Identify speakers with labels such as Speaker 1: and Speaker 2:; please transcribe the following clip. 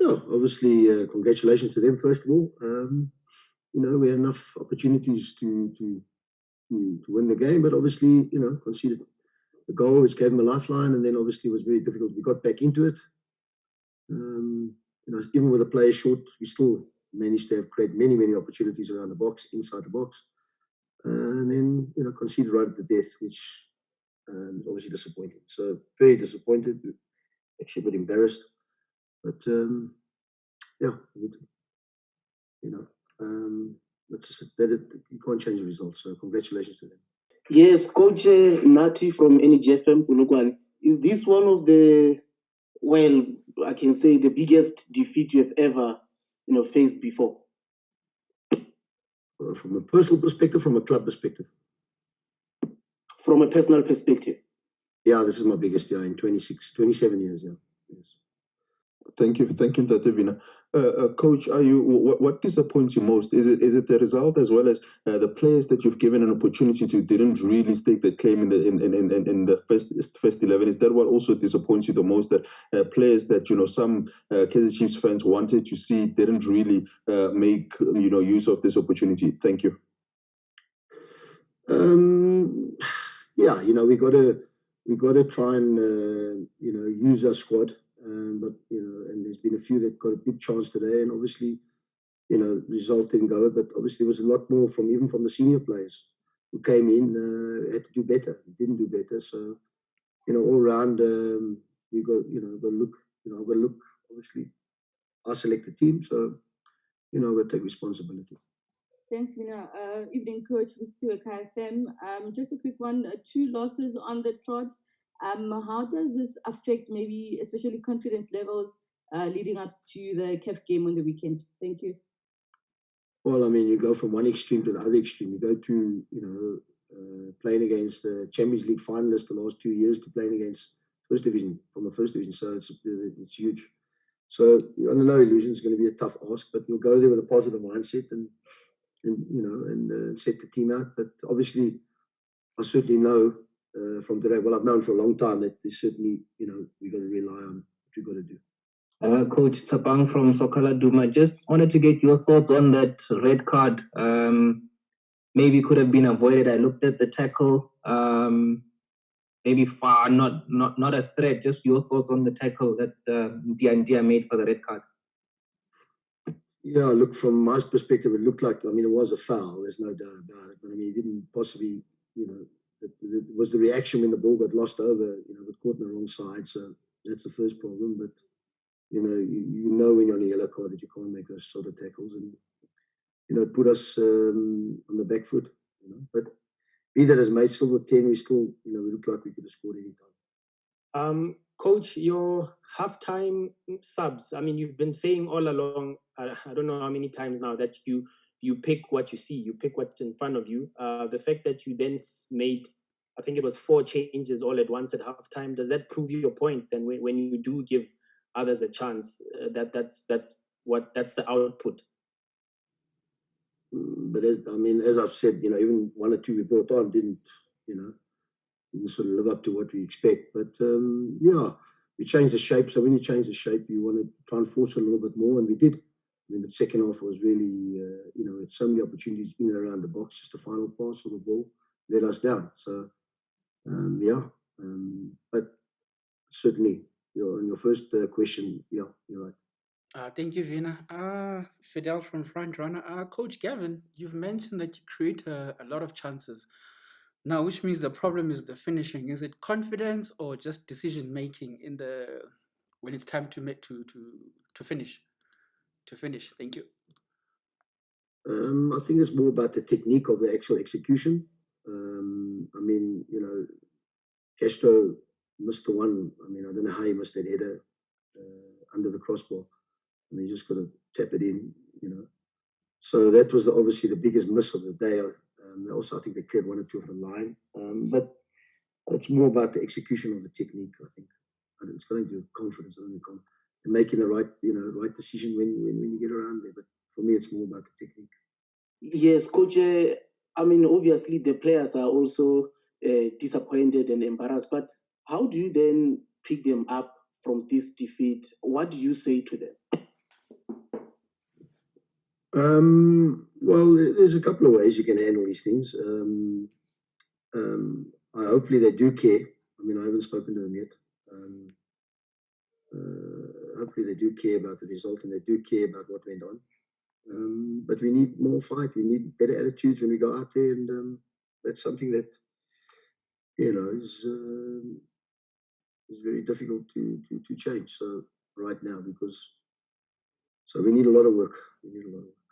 Speaker 1: Yeah, obviously, congratulations to them, first of all. We had enough opportunities to win the game, but obviously, conceded the goal, which gave them a lifeline, and then obviously it was very difficult. We got back into it. Even with the players short, we still managed to create many, many opportunities around the box, inside the box. And then, conceded right at the death, which is obviously disappointing. So very disappointed, actually a bit embarrassed. But, that's just that you can't change the results. So congratulations to them.
Speaker 2: Yes, Coach Nati from NGFM Polokwane. Is this one of the, well, I can say the biggest defeat you have ever, faced before?
Speaker 1: From a personal perspective, from a club perspective?
Speaker 2: From a personal perspective.
Speaker 1: Yeah, this is my biggest year in 27 years. Yeah. Yes.
Speaker 3: Thank you, Tatevina. Coach, what disappoints you most? Is it the result as well as the players that you've given an opportunity to didn't really stake the claim in the first 11? Is that what also disappoints you the most? That players that some Kaizer Chiefs fans wanted to see didn't really make use of this opportunity. Thank you.
Speaker 1: Yeah, we got to try and use our squad. But and there's been a few that got a big chance today, and obviously, result didn't go. But obviously, there was a lot more even from the senior players who came in, had to do better, didn't do better. So, all around, we got got to look. I've got to look. Obviously, I select the team, so we'll take responsibility.
Speaker 4: Thanks, Vina. Evening, Coach Busisiwe Mokwena. Just a quick one. 2 losses on the trot. How does this affect maybe especially confidence levels leading up to the CAF game on the weekend? Thank you.
Speaker 1: Well, I mean, you go from one extreme to the other extreme. You go to, playing against the Champions League finalists the last 2 years to playing against first division, from the first division. So it's huge. So under no illusion, it's going to be a tough ask, but we'll go there with a positive mindset and set the team out. But obviously, I certainly know from today, well, I've known for a long time that there's certainly, we've got to rely on what we've got to do.
Speaker 5: Coach Tsapang from Sokala Duma, just wanted to get your thoughts on that red card. Maybe could have been avoided. I looked at the tackle. Maybe far, not a threat. Just your thoughts on the tackle that Dia made for the red card.
Speaker 1: Yeah, look, from my perspective, it looked like, it was a foul. There's no doubt about it. But, it didn't possibly, it was the reaction when the ball got lost over, got caught on the wrong side. So that's the first problem. But, you know when you're on a yellow card that you can't make those sort of tackles. And, it put us on the back foot. But be that as may, still with 10, we still, we looked like we could have scored any time.
Speaker 6: Coach, your halftime subs, you've been saying all along, I don't know how many times now, that you pick what you see, you pick what's in front of you. The fact that you then made, I think it was 4 changes all at once at halftime, does that prove your point then when you do give others a chance, that's the output?
Speaker 1: But as I've said, even 1 or 2 we brought on didn't sort of live up to what we expect. But we changed the shape. So when you change the shape, you want to try and force it a little bit more, and we did. The second half was really, it's so many opportunities in and around the box. Just a final pass of the ball let us down. So, but certainly, on your first question, you're right.
Speaker 7: Thank you, Vina. Fidel from Front Runner. Coach Gavin, you've mentioned that you create a lot of chances. Now, which means the problem is the finishing. Is it confidence or just decision making when it's time to finish? Thank you.
Speaker 1: I think it's more about the technique of the actual execution. Castro missed the one. I don't know how he missed that header under the crossbar. You just got to tap it in, So that was obviously the biggest miss of the day. Also, I think they cleared 1 or 2 off the line. But it's more about the execution of the technique, I think. It's going to do confidence, and making the right decision when you get around there. But for me, it's more about the technique.
Speaker 2: Yes, Coach. Obviously, the players are also disappointed and embarrassed. But how do you then pick them up from this defeat? What do you say to them?
Speaker 1: Well, there's a couple of ways you can handle these things. Hopefully they do care. I mean, I haven't spoken to them yet. Hopefully they do care about the result and they do care about what went on. But we need more fight. We need better attitudes when we go out there, and that's something that is very difficult to change. So right now, so we need a lot of work. We need a lot of work.